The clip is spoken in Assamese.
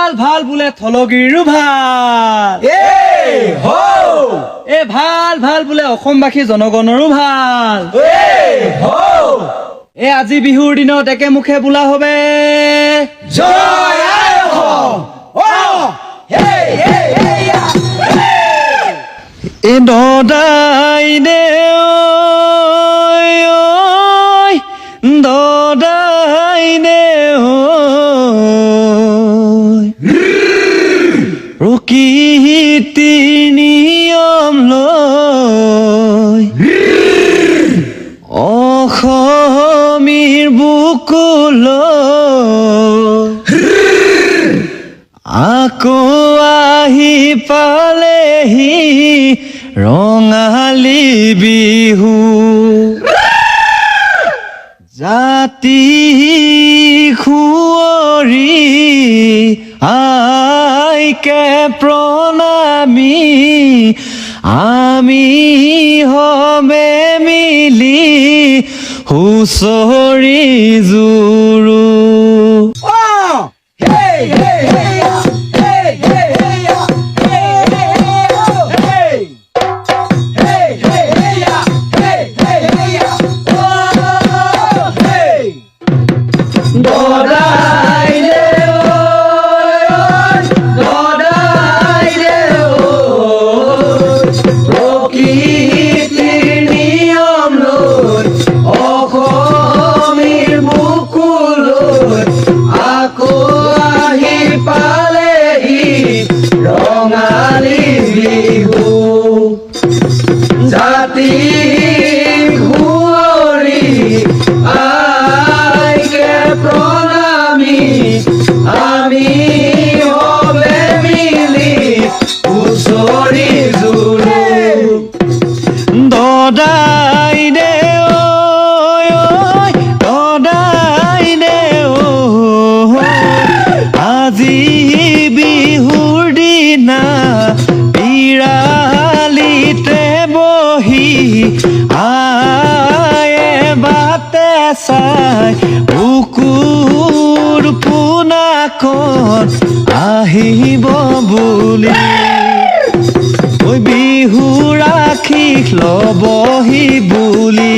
ভাল ভাল বোলে থলগিৰো ভাল ভাল ভাল বোলে অসমবাসী জনগণৰো ভাল আজি বিহুৰ দিনত একে মুখে বোলা হবে জয় আই অসম দদাই দে দদাই দে প্ৰকৃতিৰ নিয়ম লৈ অসমীৰ বুকুলৈ আকৌ আহি পালেহি ৰঙালী বিহু জাতি খুৱৰী আইকে প্ৰণামী আমি হমে মিলি হুঁচৰি জুৰু জাতি খুৱৰী আইকে প্ৰণামী আমি হমে মিলি হুঁচৰি জুৰু দদাই দে দদাই দে আজি বিহুৰ দিনা বিৰালিতে বহি আয়ে বাতে চাই বুকুৰ পোনাকত আহিব বুলি ঐ বিহু ৰাখি ল'বহি বুলি